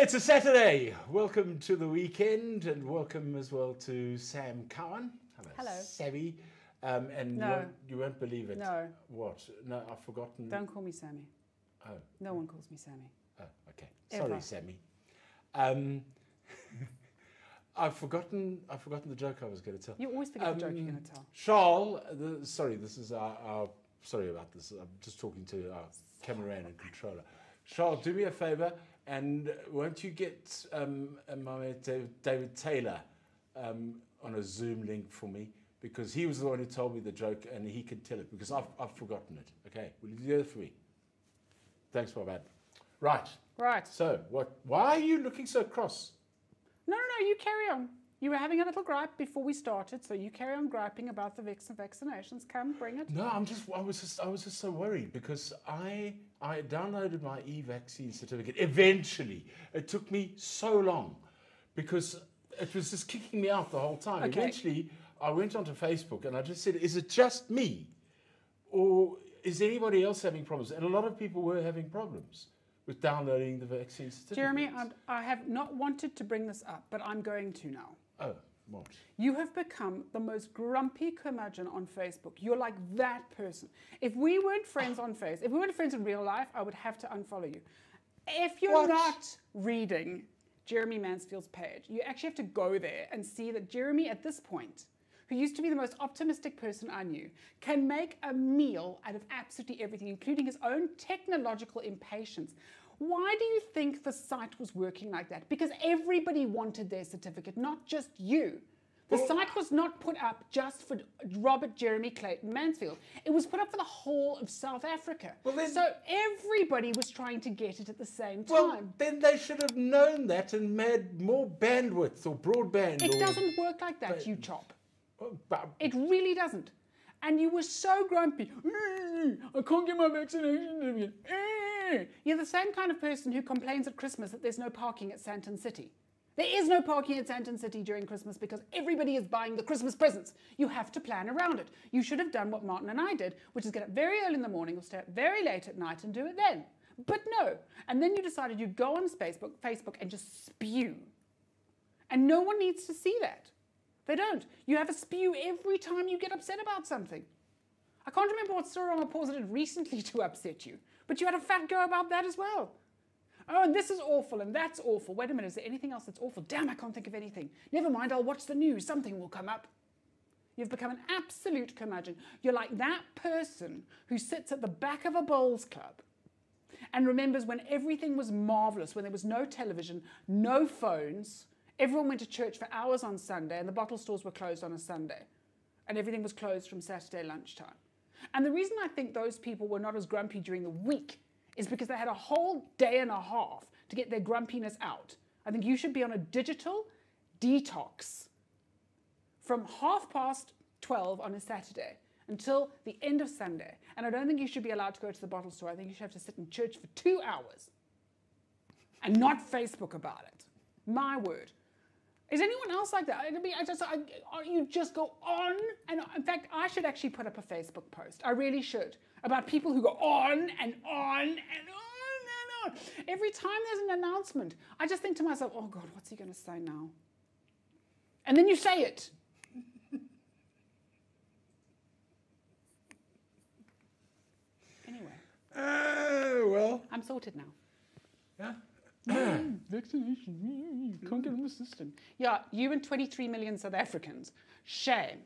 It's a Saturday. Welcome to the weekend, and welcome as well to Sam Cowan. Hello. Savvy. And No. you won't believe it. No. What? No, I've forgotten. Don't call me Sammy. Oh. No one calls me Sammy. Oh, okay. Ever. Sorry, Sammy. I've forgotten the joke I was going to tell. You always forget the joke you're going to tell. Charles, this is our. Sorry about this. I'm just talking to our cameraman and controller. Charles, do me a favour, and won't you get my mate David Taylor on a Zoom link for me? Because he was the one who told me the joke, and he can tell it, because I've forgotten it. Okay, will you do that for me? Thanks, my bad. Right. Right. So, why are you looking so cross? No, you carry on. You were having a little gripe before we started, so you carry on griping about the vaccinations. Come, bring it. No, I was just so worried, because I downloaded my e-vaccine certificate. Eventually, it took me so long, because it was just kicking me out the whole time. Okay. Eventually, I went onto Facebook and I just said, "Is it just me, or is anybody else having problems?" And a lot of people were having problems with downloading the vaccine certificate. Jeremy, I have not wanted to bring this up, but I'm going to now. Oh, what? You have become the most grumpy curmudgeon on Facebook. You're like that person. If we weren't friends on Facebook, if we weren't friends in real life, I would have to unfollow you. If you're not reading Jeremy Mansfield's page, you actually have to go there and see that Jeremy, at this point, who used to be the most optimistic person I knew, can make a meal out of absolutely everything, including his own technological impatience. Why do you think the site was working like that? Because everybody wanted their certificate, not just you. The site was not put up just for Robert Jeremy Clayton Mansfield. It was put up for the whole of South Africa. So everybody was trying to get it at the same time. Well, then they should have known that and made more bandwidth or broadband. It doesn't work like that, you chop. It really doesn't. And you were so grumpy. I can't get my vaccination certificate. You're the same kind of person who complains at Christmas that there's no parking at Sandton City. There is no parking at Sandton City during Christmas because everybody is buying the Christmas presents. You have to plan around it. You should have done what Martin and I did, which is get up very early in the morning or stay up very late at night and do it then. But no. And then you decided you'd go on Facebook and just spew. And no one needs to see that. They don't. You have a spew every time you get upset about something. I can't remember what Cyril Ramaphosa did recently to upset you, but you had a fat go about that as well. Oh, and this is awful, and that's awful. Wait a minute, is there anything else that's awful? Damn, I can't think of anything. Never mind, I'll watch the news. Something will come up. You've become an absolute curmudgeon. You're like that person who sits at the back of a bowls club and remembers when everything was marvelous, when there was no television, no phones. Everyone went to church for hours on Sunday, and the bottle stores were closed on a Sunday. And everything was closed from Saturday lunchtime. And the reason I think those people were not as grumpy during the week is because they had a whole day and a half to get their grumpiness out. I think you should be on a digital detox from 12:30 on a Saturday until the end of Sunday. And I don't think you should be allowed to go to the bottle store. I think you should have to sit in church for 2 hours and not Facebook about it. My word. Is anyone else like that? You just go on, and in fact, I should actually put up a Facebook post. I really should, about people who go on and on and on and on. Every time there's an announcement, I just think to myself, oh God, what's he going to say now? And then you say it. Anyway. Well. I'm sorted now. Yeah. Vaccination, you can't get in the system. Yeah, you and 23 million South Africans. Shame.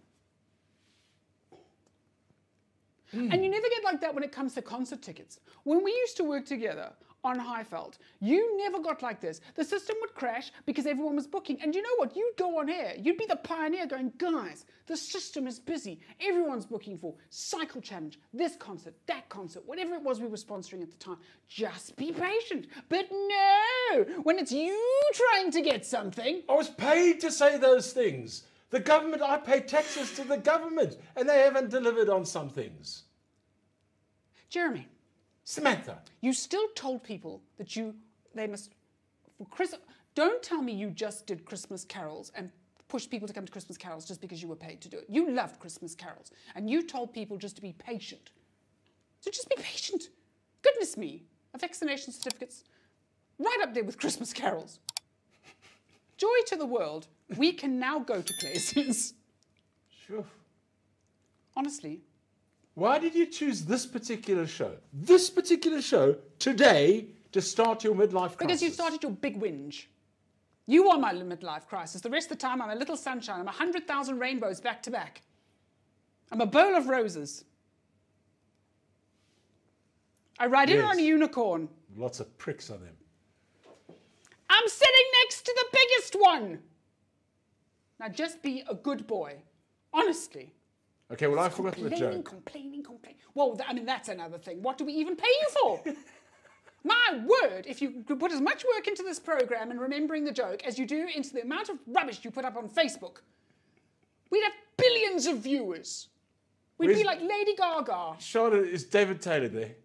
And you never get like that when it comes to concert tickets. When we used to work together on Highveld, you never got like this. The system would crash because everyone was booking. And you know what? You'd go on air. You'd be the pioneer going, guys, the system is busy. Everyone's booking for Cycle Challenge, this concert, that concert, whatever it was we were sponsoring at the time. Just be patient. But no, when it's you trying to get something. I was paid to say those things. The government, I pay taxes to the government, and they haven't delivered on some things. Jeremy. Samantha. You still told people that they must, for Christmas, don't tell me you just did Christmas carols and pushed people to come to Christmas carols just because you were paid to do it. You loved Christmas carols, and you told people just to be patient. So just be patient. Goodness me. Vaccination certificates, Right up there with Christmas carols. Joy to the world. We can now go to places. Sure. Honestly. Why did you choose this particular show? This particular show today to start your midlife crisis? Because you started your big whinge. You are my midlife crisis. The rest of the time, I'm a little sunshine. I'm 100,000 rainbows back to back. I'm a bowl of roses. I ride in on a unicorn. Lots of pricks on them. I'm sitting next to the biggest one. Now just be a good boy. Honestly. Okay, well, I forgot the joke. Complaining. Well, I mean, that's another thing. What do we even pay you for? My word, if you put as much work into this program and remembering the joke as you do into the amount of rubbish you put up on Facebook, we'd have billions of viewers. We'd be like Lady Gaga. Charlotte, is David Taylor there?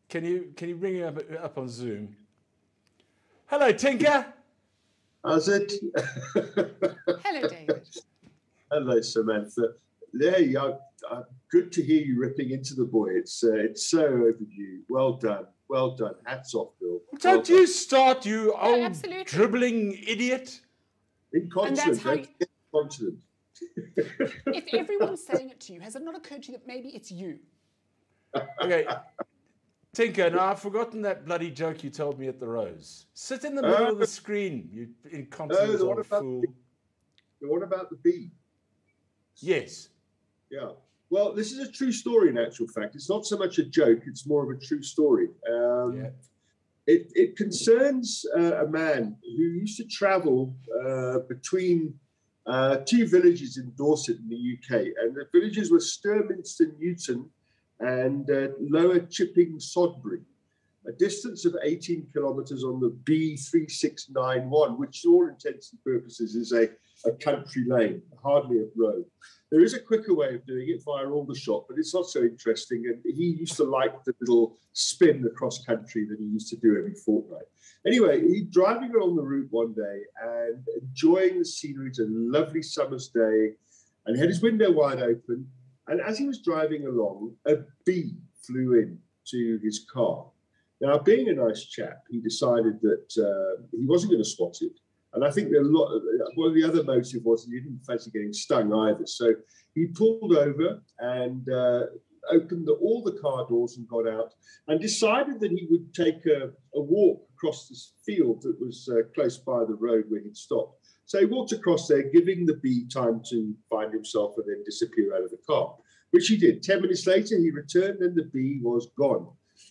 Can you bring him up on Zoom? Hello, Tinker. How's it? Hello, David. Hello, Samantha. There you are. Good to hear you ripping into the boy. It's so overdue. Well done. Well done. Hats off, Bill. Don't you start, you old absolutely. dribbling idiot. Incontinent. And that's incontinent. If everyone's saying it to you, has it not occurred to you that maybe it's you? Okay. Tinker, now I've forgotten that bloody joke you told me at the Rose. Sit in the middle of the screen, you incontinent old fool. The one about the bee. Yes. Yeah. Well, this is a true story in actual fact. It's not so much a joke, it's more of a true story. It concerns a man who used to travel between two villages in Dorset in the UK. And the villages were Sturminster Newton and Lower Chipping Sodbury, a distance of 18 kilometres on the B3691, which to all intents and purposes is a country lane, hardly a road. There is a quicker way of doing it via Aldershot, but it's not so interesting. And he used to like the little spin across country that he used to do every fortnight. Anyway, he's driving along the route one day and enjoying the scenery. It's a lovely summer's day, and he had his window wide open. And as he was driving along, a bee flew in to his car. Now, being a nice chap, he decided that he wasn't going to swat it. And I think one of the other motive was he didn't fancy getting stung either. So he pulled over and opened all the car doors and got out and decided that he would take a walk across this field that was close by the road where he'd stopped. So he walked across there, giving the bee time to find himself and then disappear out of the car, which he did. 10 minutes later, he returned and the bee was gone.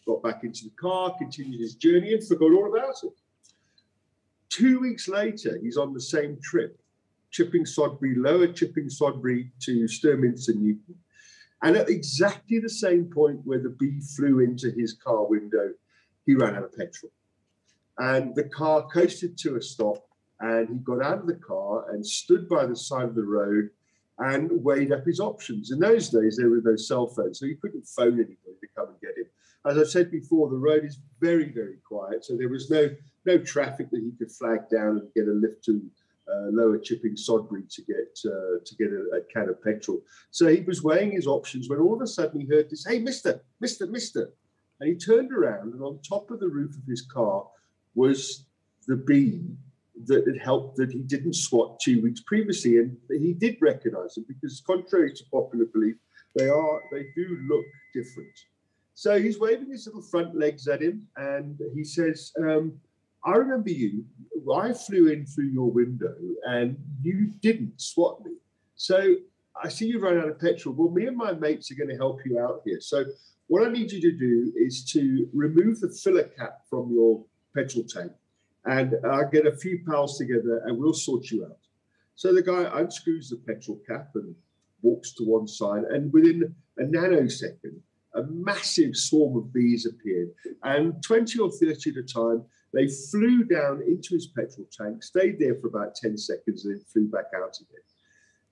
Got back into the car, continued his journey and forgot all about it. 2 weeks later, he's on the same trip, Lower Chipping Sodbury to Sturminster Newton. And at exactly the same point where the bee flew into his car window, he ran out of petrol. And the car coasted to a stop, and he got out of the car and stood by the side of the road and weighed up his options. In those days, there were no cell phones, so he couldn't phone anybody to come and get him. As I said before, the road is very, very quiet, so there was no traffic that he could flag down and get a lift to Lower Chipping Sodbury to get a can of petrol. So he was weighing his options when all of a sudden he heard this, "Hey, mister." And he turned around, and on top of the roof of his car was the bee that he didn't swat 2 weeks previously. And he did recognize them because, contrary to popular belief, they do look different. So he's waving his little front legs at him, and he says, "I remember you. I flew in through your window and you didn't swat me. So I see you run out of petrol. Well, me and my mates are going to help you out here. So what I need you to do is to remove the filler cap from your petrol tank, and I'll get a few pals together and we'll sort you out." So the guy unscrews the petrol cap and walks to one side, and within a nanosecond, a massive swarm of bees appeared, and 20 or 30 at a time, they flew down into his petrol tank, stayed there for about 10 seconds, and then flew back out again.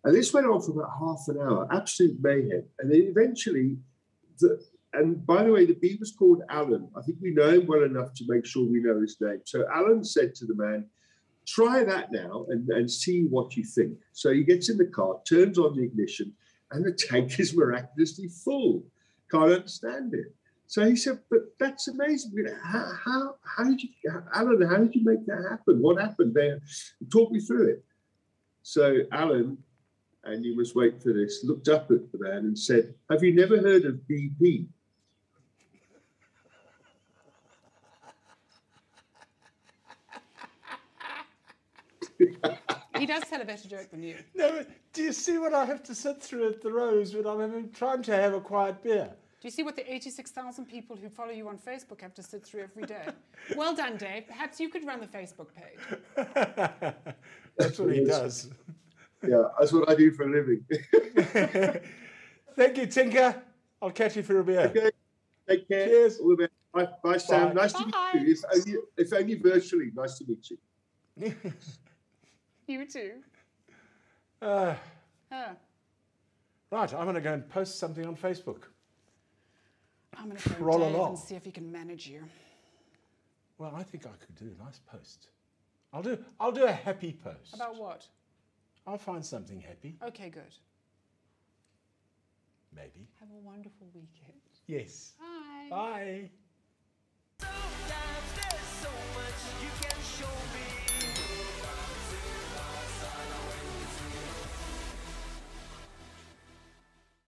And this went on for about half an hour, absolute mayhem. And then eventually, and by the way, the bee was called Alan. I think we know him well enough to make sure we know his name. So Alan said to the man, "Try that now and see what you think." So he gets in the car, turns on the ignition, and the tank is miraculously full. Can't understand it. So he said, but that's amazing. How did you, Alan, how did you make that happen? What happened there? Talk me through it. So Alan, and you must wait for this, looked up at the man and said, have you never heard of BP? He does tell a better joke than you. No, do you see what I have to sit through at the Rose when I'm trying to have a quiet beer? Do you see what the 86,000 people who follow you on Facebook have to sit through every day? Well done, Dave. Perhaps you could run the Facebook page. That's what he does. Yeah, that's what I do for a living. Thank you, Tinker. I'll catch you for a beer. Okay, take care. Cheers. All the best. Bye, Sam. Bye. Nice to meet you. If only virtually. Nice to meet you. You too. Right, I'm going to go and post something on Facebook. I'm going to Roll phone Dave along. and see if he can manage you. Well, I think I could do a nice post. I'll do a happy post. About what? I'll find something happy. Okay, good. Maybe. Have a wonderful weekend. Yes. Bye. Bye.